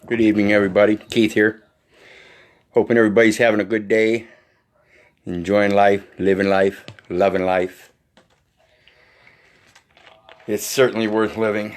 Good evening, everybody. Keith here. Hoping everybody's having a good day, enjoying life, living life, loving life. It's certainly worth living.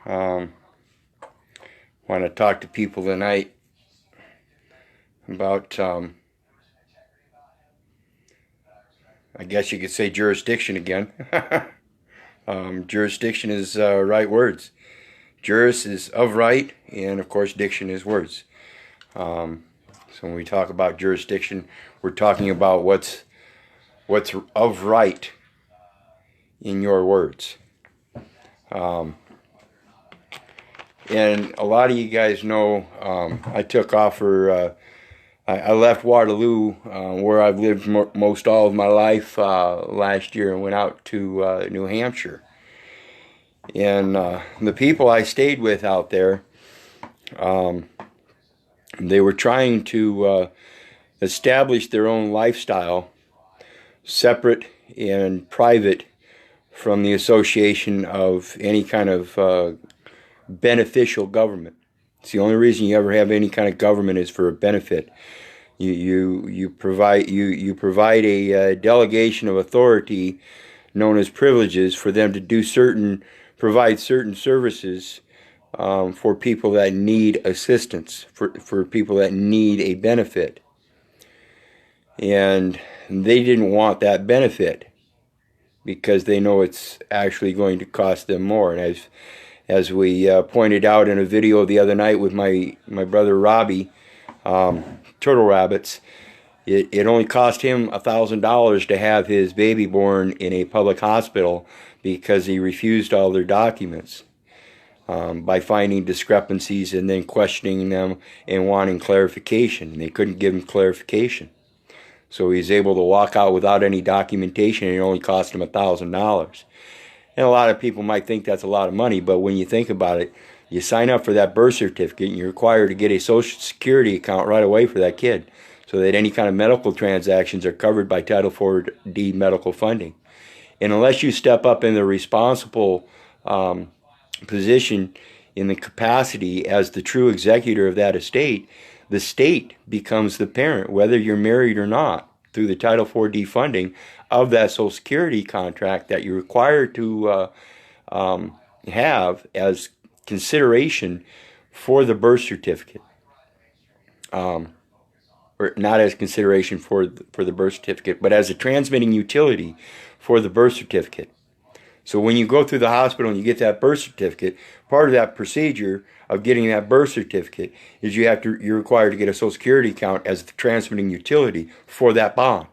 Want to talk to people tonight about, I guess you could say jurisdiction again. Jurisdiction is right words. Juris is of right, and of course diction is words. So when we talk about jurisdiction, we're talking about what's of right in your words. And a lot of you guys know I took off for, I left Waterloo, where I've lived most all of my life last year, and went out to New Hampshire. And the people I stayed with out there, they were trying to establish their own lifestyle, separate and private from the association of any kind of beneficial government. It's the only reason you ever have any kind of government is for a benefit. You provide a delegation of authority known as privileges for them to do provide certain services for people that need assistance, for people that need a benefit. And they didn't want that benefit because they know it's actually going to cost them more. And as we pointed out in a video the other night with my brother Robbie, Turtle Rabbits, it only cost him $1,000 to have his baby born in a public hospital because he refused all their documents by finding discrepancies and then questioning them and wanting clarification. And they couldn't give him clarification. So he's able to walk out without any documentation, and it only cost him $1,000. And a lot of people might think that's a lot of money, but when you think about it, you sign up for that birth certificate and you're required to get a Social Security account right away for that kid so that any kind of medical transactions are covered by Title IV-D medical funding. And unless you step up in the responsible position in the capacity as the true executor of that estate, the state becomes the parent, whether you're married or not, through the Title IV-D funding of that Social Security contract that you're required to have as consideration for the birth certificate. Or not as consideration for the birth certificate, but as a transmitting utility for the birth certificate. So when you go through the hospital and you get that birth certificate, part of that procedure of getting that birth certificate is you're required to get a Social Security account as the transmitting utility for that bond.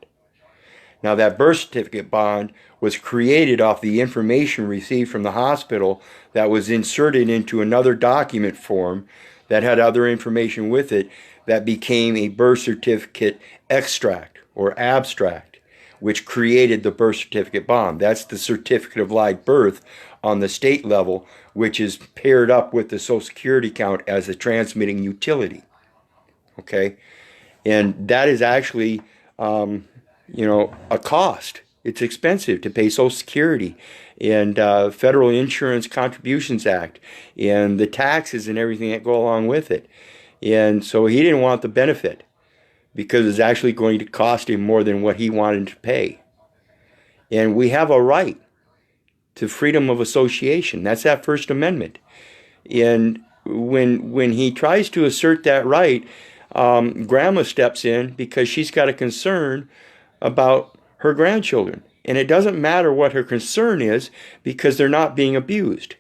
Now that birth certificate bond was created off the information received from the hospital that was inserted into another document form that had other information with it that became a birth certificate extract or abstract, which created the birth certificate bond. That's the certificate of live birth on the state level, which is paired up with the Social Security account as a transmitting utility. Okay? And that is actually, a cost. It's expensive to pay Social Security and Federal Insurance Contributions Act and the taxes and everything that go along with it. And so he didn't want the benefit because it's actually going to cost him more than what he wanted to pay. And we have a right to freedom of association. That's that First Amendment. And when he tries to assert that right, Grandma steps in because she's got a concern about her grandchildren. And it doesn't matter what her concern is because they're not being abused.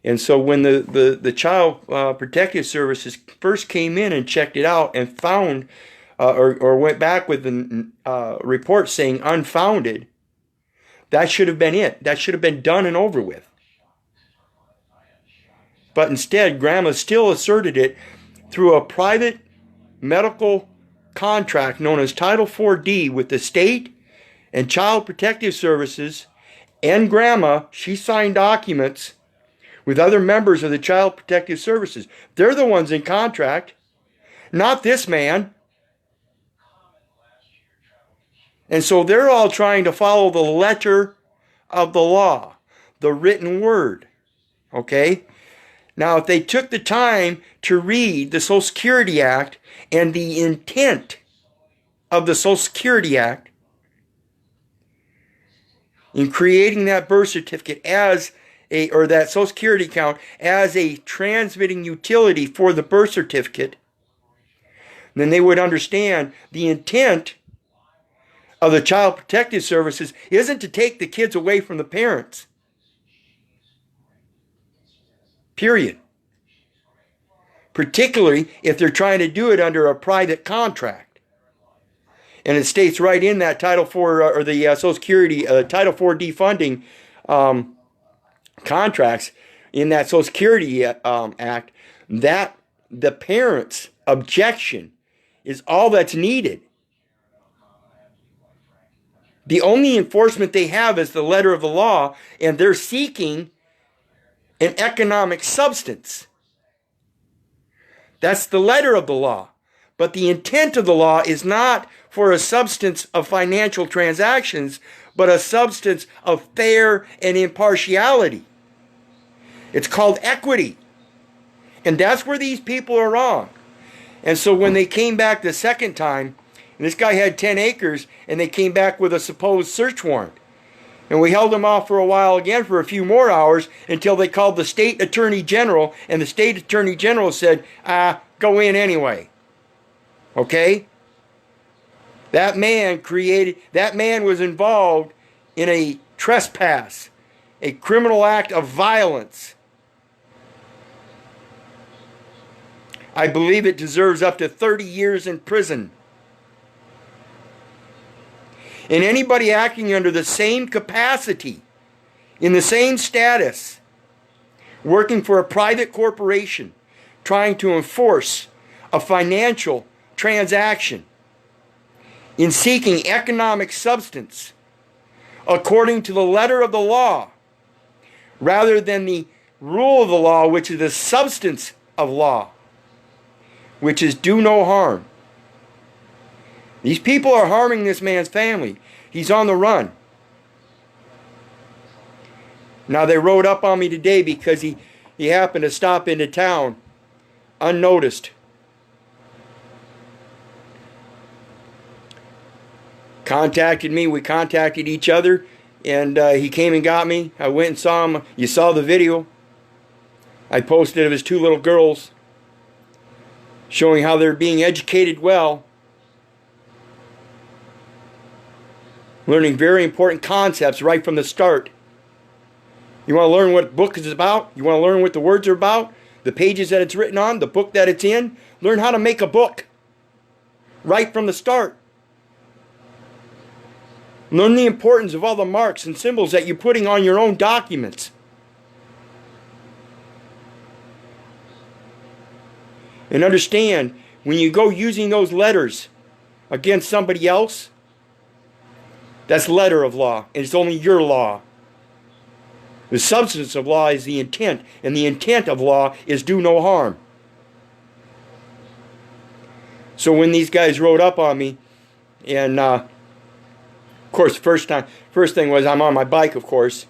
And so when the Child Protective Services first came in and checked it out and found or went back with a report saying unfounded, that should have been it. That should have been done and over with. But instead, Grandma still asserted it through a private medical contract known as Title IV-D with the state and Child Protective Services. And Grandma, she signed documents with other members of the Child Protective Services. They're the ones in contract, not this man. And so they're all trying to follow the letter of the law, the written word. Okay? Now, if they took the time to read the Social Security Act and the intent of the Social Security Act in creating that birth certificate or that Social Security account as a transmitting utility for the birth certificate, then they would understand the intent of the Child Protective Services isn't to take the kids away from the parents. Period. Particularly if they're trying to do it under a private contract. And it states right in that Title IV or the Social Security Title IV defunding contracts in that Social Security Act that the parents' objection is all that's needed. The only enforcement they have is the letter of the law, and they're seeking an economic substance. That's the letter of the law. But the intent of the law is not for a substance of financial transactions, but a substance of fair and impartiality. It's called equity. And that's where these people are wrong. And so when they came back the second time, and this guy had 10 acres, and they came back with a supposed search warrant. And we held him off for a while again for a few more hours until they called the state attorney general, and the state attorney general said, go in anyway. Okay? That man was involved in a trespass, a criminal act of violence. I believe it deserves up to 30 years in prison. And anybody acting under the same capacity, in the same status, working for a private corporation, trying to enforce a financial transaction, in seeking economic substance, according to the letter of the law, rather than the rule of the law, which is the substance of law, which is do no harm. These people are harming this man's family. He's on the run. Now they rode up on me today because he happened to stop into town unnoticed. Contacted me. We contacted each other. And he came and got me. I went and saw him. You saw the video. I posted of his two little girls, showing how they're being educated well, learning very important concepts right from the start. You want to learn what the book is about? You want to learn what the words are about? The pages that it's written on? The book that it's in? Learn how to make a book right from the start. Learn the importance of all the marks and symbols that you're putting on your own documents. And understand, when you go using those letters against somebody else, that's letter of law, and it's only your law. The substance of law is the intent, and the intent of law is do no harm. So when these guys rode up on me, and of course, first thing was I'm on my bike, of course,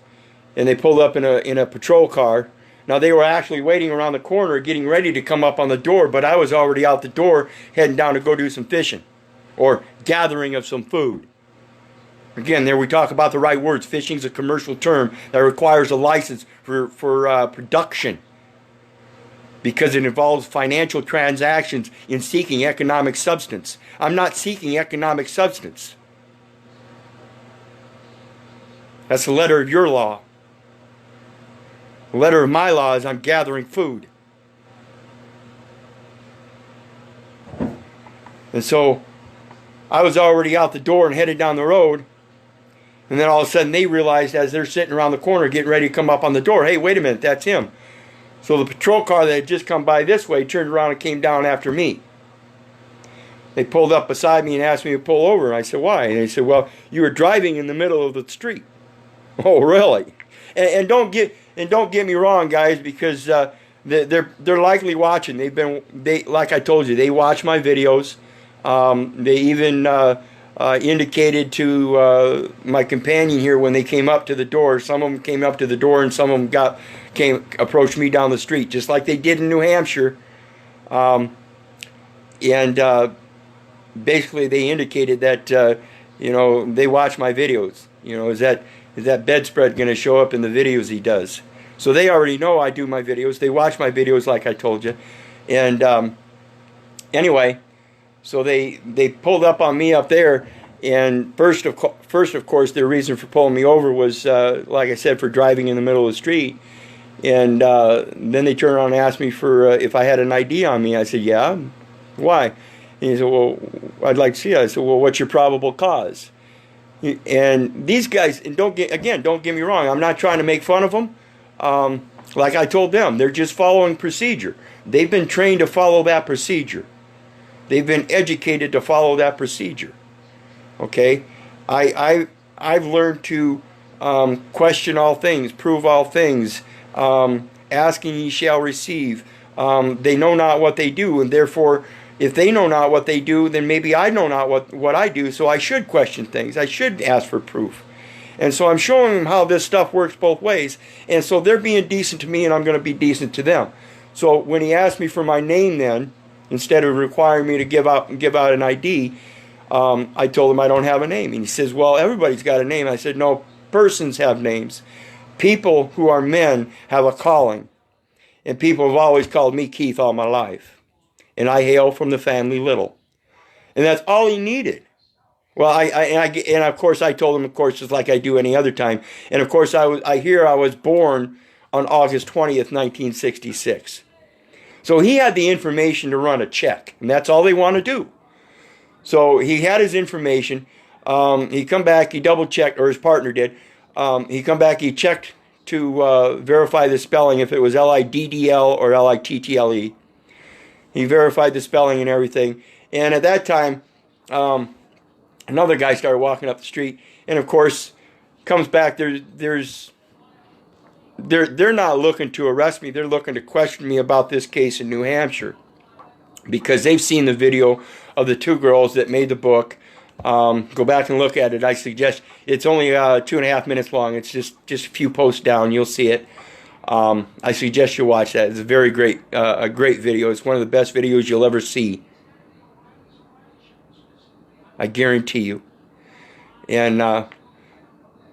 and they pulled up in a patrol car. Now they were actually waiting around the corner, getting ready to come up on the door, but I was already out the door, heading down to go do some fishing, or gathering of some food. Again, there we talk about the right words. Fishing is a commercial term that requires a license for production because it involves financial transactions in seeking economic substance. I'm not seeking economic substance. That's the letter of your law. The letter of my law is I'm gathering food. And so I was already out the door and headed down the road. And then all of a sudden they realized as they're sitting around the corner getting ready to come up on the door, hey, wait a minute, that's him. So the patrol car that had just come by this way turned around and came down after me. They pulled up beside me and asked me to pull over. And I said, why? And they said, well, you were driving in the middle of the street. Oh, really? And don't get me wrong, guys, because they're likely watching. They like I told you, they watch my videos. They even indicated to my companion here when they came up to the door. Some of them came up to the door, and some of them approached me down the street, just like they did in New Hampshire. And basically, they indicated that they watch my videos. Is that bedspread going to show up in the videos he does? So they already know I do my videos. They watch my videos, like I told you. And anyway. So they pulled up on me up there, and first of course their reason for pulling me over was like I said, for driving in the middle of the street. And then they turned around and asked me for if I had an ID on me. I said, yeah. Why? And he said, well, I'd like to see it. I said, well, what's your probable cause? And these guys, and don't get me wrong, I'm not trying to make fun of them. Like I told them, they're just following procedure. They've been trained to follow that procedure. They've been educated to follow that procedure. Okay? I've learned to question all things, prove all things, asking ye shall receive. They know not what they do, and therefore, if they know not what they do, then maybe I know not what I do, so I should question things. I should ask for proof. And so I'm showing them how this stuff works both ways, and so they're being decent to me, and I'm going to be decent to them. So when he asked me for my name then, instead of requiring me to give out an ID, I told him I don't have a name. And he says, well, everybody's got a name. I said, no, persons have names. People who are men have a calling. And people have always called me Keith all my life. And I hail from the family Little. And that's all he needed. Well, and of course I told him, of course, just like I do any other time. And of course I was born on August 20th, 1966. So he had the information to run a check, and that's all they want to do. So he had his information. He come back, he double-checked, or his partner did. He come back, he checked to verify the spelling, if it was L-I-D-D-L or L-I-T-T-L-E. He verified the spelling and everything. And at that time, another guy started walking up the street, and of course, comes back, they're not looking to arrest me. They're looking to question me about this case in New Hampshire, because they've seen the video of the two girls that made the book. Go back and look at it. I suggest it's only 2.5 minutes long. It's just a few posts down. You'll see it. I suggest you watch that. It's a very great video. It's one of the best videos you'll ever see. I guarantee you. And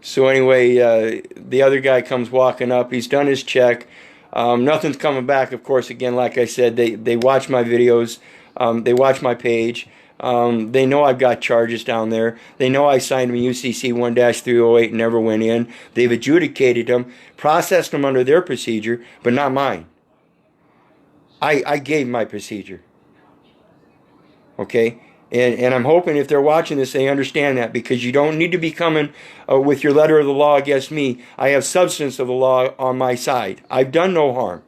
so anyway, the other guy comes walking up. He's done his check. Nothing's coming back, of course. Again, like I said, they watch my videos. They watch my page. They know I've got charges down there. They know I signed them UCC 1-308 and never went in. They've adjudicated them, processed them under their procedure, but not mine. I gave my procedure. Okay? And I'm hoping if they're watching this, they understand that, because you don't need to be coming with your letter of the law against me. I have substance of the law on my side. I've done no harm.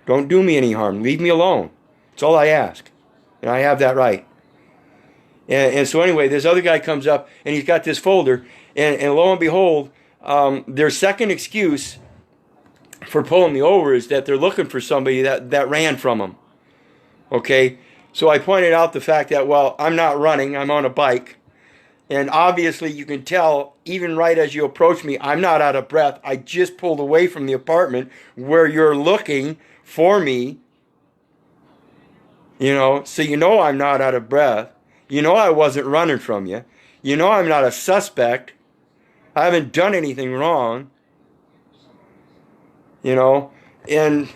Don't do me any harm. Leave me alone. That's all I ask. And I have that right. And so anyway, this other guy comes up, and he's got this folder, and lo and behold, their second excuse for pulling me over is that they're looking for somebody that ran from them. Okay? So I pointed out the fact that, well, I'm not running, I'm on a bike. And obviously you can tell, even right as you approach me, I'm not out of breath. I just pulled away from the apartment where you're looking for me. So you know I'm not out of breath. You know I wasn't running from you. You know I'm not a suspect. I haven't done anything wrong. And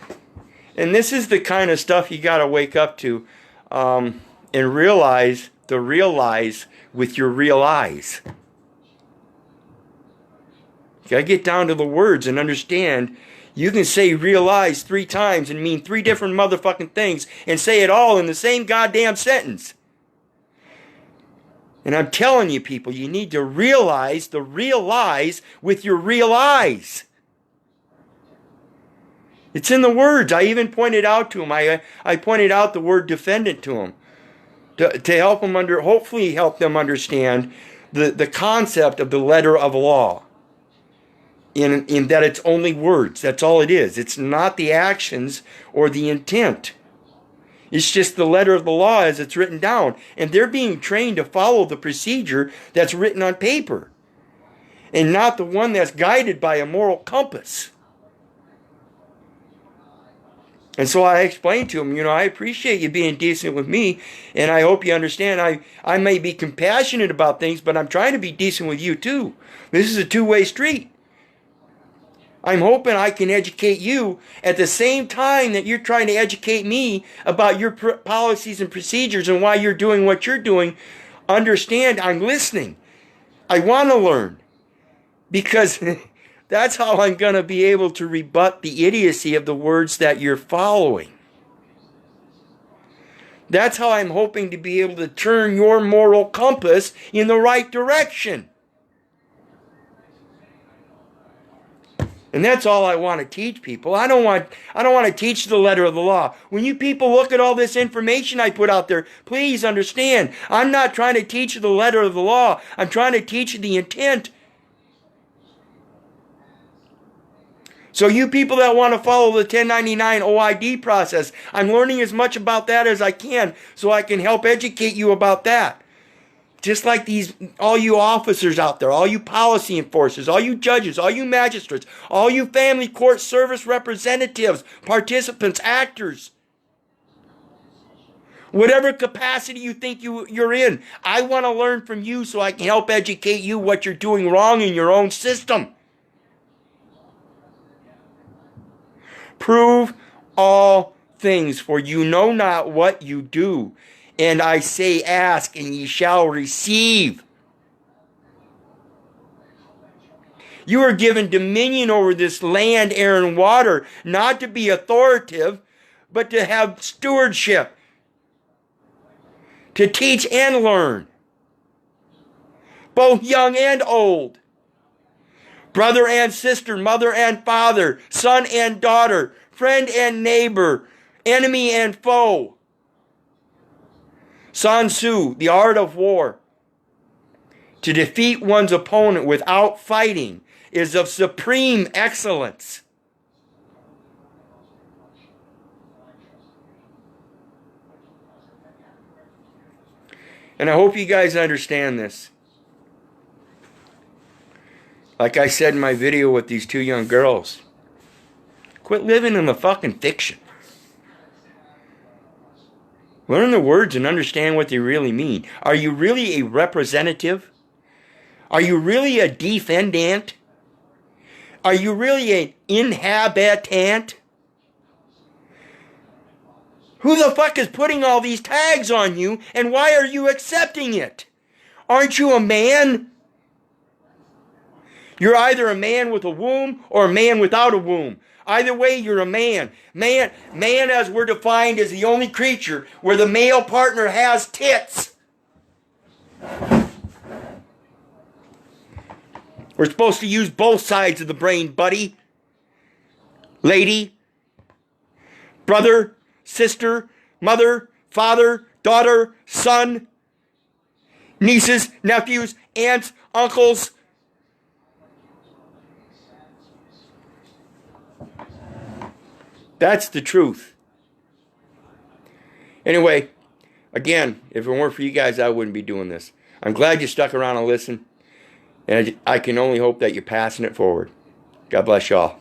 this is the kind of stuff you got to wake up to. And realize the real lies with your real eyes. You gotta get down to the words and understand you can say realize 3 times and mean 3 different motherfucking things and say it all in the same goddamn sentence. And I'm telling you, people, you need to realize the real lies with your real eyes. It's in the words. I even pointed out to him. I pointed out the word defendant to him to help them hopefully help them understand the concept of the letter of law. In that it's only words. That's all it is. It's not the actions or the intent. It's just the letter of the law as it's written down. And they're being trained to follow the procedure that's written on paper, and not the one that's guided by a moral compass. And so I explained to him, I appreciate you being decent with me, and I hope you understand I may be compassionate about things, but I'm trying to be decent with you too. This is a two-way street. I'm hoping I can educate you at the same time that you're trying to educate me about your policies and procedures and why you're doing what you're doing. Understand, I'm listening. I want to learn, because that's how I'm going to be able to rebut the idiocy of the words that you're following. That's how I'm hoping to be able to turn your moral compass in the right direction. And that's all I want to teach people. I don't want to teach the letter of the law. When you people look at all this information I put out there, please understand, I'm not trying to teach the letter of the law. I'm trying to teach the intent. So you people that want to follow the 1099 OID process, I'm learning as much about that as I can so I can help educate you about that. Just like all you officers out there, all you policy enforcers, all you judges, all you magistrates, all you family court service representatives, participants, actors. Whatever capacity you think you're in, I want to learn from you so I can help educate you what you're doing wrong in your own system. Prove all things, for you know not what you do. And I say, ask, and ye shall receive. You are given dominion over this land, air, and water, not to be authoritative, but to have stewardship, to teach and learn, both young and old, brother and sister, mother and father, son and daughter, friend and neighbor, enemy and foe. Sun Tzu, The Art of War. To defeat one's opponent without fighting is of supreme excellence. And I hope you guys understand this. Like I said in my video with these two young girls, quit living in the fucking fiction. Learn the words and understand what they really mean. Are you really a representative? Are you really a defendant? Are you really an inhabitant? Who the fuck is putting all these tags on you, and why are you accepting it? Aren't you a man? You're either a man with a womb or a man without a womb. Either way, you're a man. Man as we're defined is the only creature where the male partner has tits. We're supposed to use both sides of the brain, buddy. Lady. Brother, sister, mother, father, daughter, son, nieces, nephews, aunts, uncles. That's the truth. Anyway, again, if it weren't for you guys, I wouldn't be doing this. I'm glad you stuck around and listened. And I can only hope that you're passing it forward. God bless y'all.